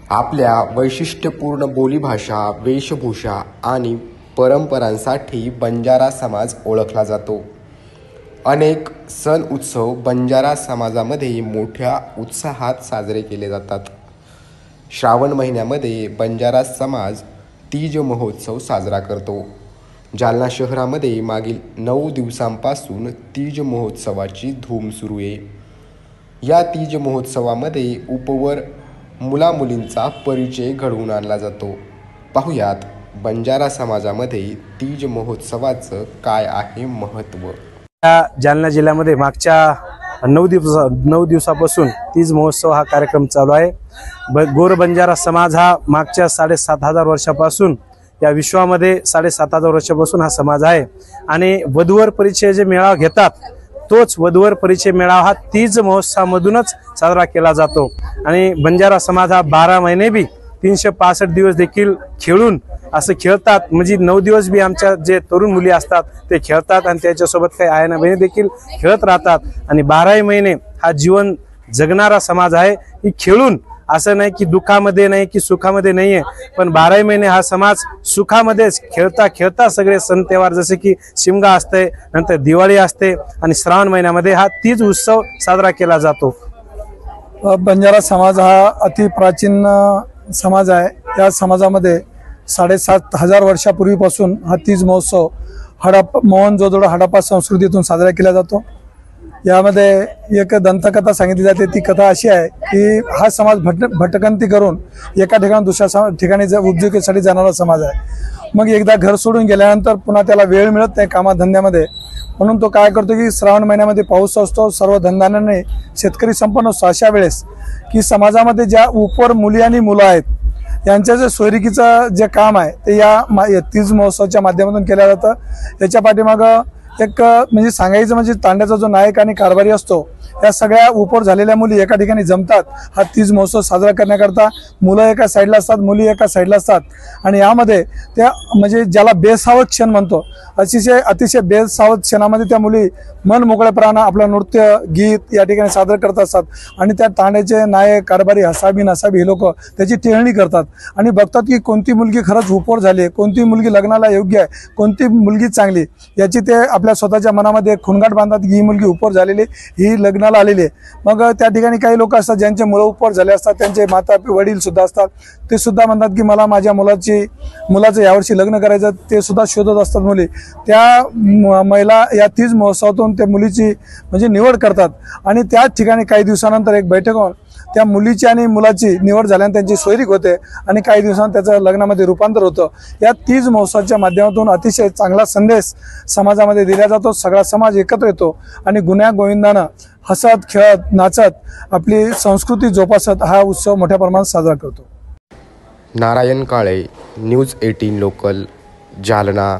आपल्या वैशिष्ट्यपूर्ण बोलीभाषा, वेशभूषा आणि परंपरांसाठी बंजारा समाज ओळखला जातो। अनेक सण उत्सव बंजारा समाजामध्ये मोठ्या उत्साहात साजरे केले जातात। श्रावण महिन्यामध्ये बंजारा समाज तीज महोत्सव साजरा करतो। जालना शहरामध्ये मागील 9 दिवसांपासून तीज महोत्सवाची धूम सुरू आहे। या तीज महोत्सवामध्ये उपवर मुलामुलींचा परिचय घडवून आणला जातो। पाहुयात बंजारा समाजामध्ये तीज महोत्सवाचं काय आहे महत्त्व। जालना जिल्ह्यामध्ये मागच्या 9 दिवसापासून तीज महोत्सव हा कार्यक्रम चालू आहे। गोर बंजारा समाज हा मागच्या 7,500 वर्षापासून या विश्वामध्ये 7,500 वर्षापासून हा समाज आहे आणि वधूवर परिचय जे मेळावा घेतात तोच वधूवर परिचय मेळावा हा तीज महोत्सवामधूनच साजरा केला जातो। आणि बंजारा समाज हा 12 महिने बी 365 दिवस देखील खेळून असं खेळतात, म्हणजे 9 दिवस बी आमच्या जे तरुण मुली असतात ते खेळतात आणि त्याच्यासोबत काही आयना बहिणी देखील खेळत राहतात। आणि 12 महिने हा जीवन जगणारा समाज आहे। ही खेळून असं नाही की दुःखामध्ये नाही की सुखामध्ये नाहीये, पण 12 महिने हा समाज सुखामध्येच खेळता खेळता सगळे सण त्योहार जसे की शिमगा असते, नंतर दिवाळी असते आणि श्रावण महिन्यामध्ये हा तीज उत्सव साजरा केला जातो। बंजारा समाज हा अति प्राचीन समाज आहे। या समाजामध्ये 7,500 वर्षापूर्वीपासून हा तीज महोत्सव मोहनजोदडो हडप्पा संस्कृतीतून साजरा केला जातो। यामध्ये एक दंतकथा सांगितली जाते। ती कथा अशी आहे की हा समाज भटकंती करून एका ठिकाणी दुसऱ्या ठिकाणी उपजीविकेसाठी जाणारा समाज आहे। मग एकदा घर सोडून गेल्यानंतर पुन्हा त्याला वेळ मिळत नाही कामाधंद्यामध्ये, म्हणून तो काय करतो की श्रावण महिन्यामध्ये पाऊस असतो, सर्व धंद्याने शेतकरी संपन्न असतो। अशा वेळेस की समाजामध्ये ज्या उपवर मुली आणि मुलं आहेत यांच्या जे सोयरिकीचं जे काम आहे ते या तीज महोत्सवाच्या माध्यमातून केलं जातं। याच्या पाठीमागं एक म्हणजे सांगायचं म्हणजे तांड्याचा जो नायक आणि कारभारी असतो या सगळ्या उपवर झालेल्या मुली एका ठिकाणी जमतात हा तीज महोत्सव साजरा करण्याकरता। मुलं एका साईडला असतात, मुली एका साईडला असतात आणि यामध्ये त्या म्हणजे ज्याला बेसावध क्षण म्हणतो अतिशय बेसावध क्षणामध्ये त्या मुली मन मोकळेपणाने आपलं नृत्य गीत या ठिकाणी सादर करत असतात आणि त्या तांड्याचे नायक कारभारी हसाबी नसाबी हे लोक त्याची टेहळणी करतात आणि बघतात की कोणती मुलगी खरंच उपवर झाली आहे, कोणती मुलगी लग्नाला योग्य आहे, कोणती मुलगी चांगली, याची ते आपल्या स्वतःच्या मनामध्ये खुणगाट बांधतात की ही मुलगी उपवर झालेली, ही लग्नाला आलेली आहे। मग त्या ठिकाणी काही लोक असतात ज्यांचे मुलं उपवर झाले असतात, त्यांचे माता वडील सुद्धा असतात, ते सुद्धा म्हणतात की मला माझ्या मुलाचं यावर्षी लग्न करायचं, ते सुद्धा शोधत असतात मुली। त्या महिला या तीज महोत्सवातून त्या मुलीची म्हणजे निवड करतात आणि त्याच ठिकाणी काही दिवसानंतर एक बैठक होऊन त्या मुलीची आणि मुलाची निवड झाल्याने त्यांची सोयरीक होते आणि काही दिवसांत त्याचं लग्नामध्ये रूपांतर होतं। या तीज महोत्सवाच्या माध्यमातून अतिशय चांगला संदेश समाजामध्ये दिला जातो। सगळा समाज एकत्र येतो आणि गुण्या गोविंदानं हसत खेळत नाचत आपली संस्कृती जोपासत हा उत्सव मोठ्या प्रमाणात साजरा करतो। Narayan Kale, news 18 local, Jalna.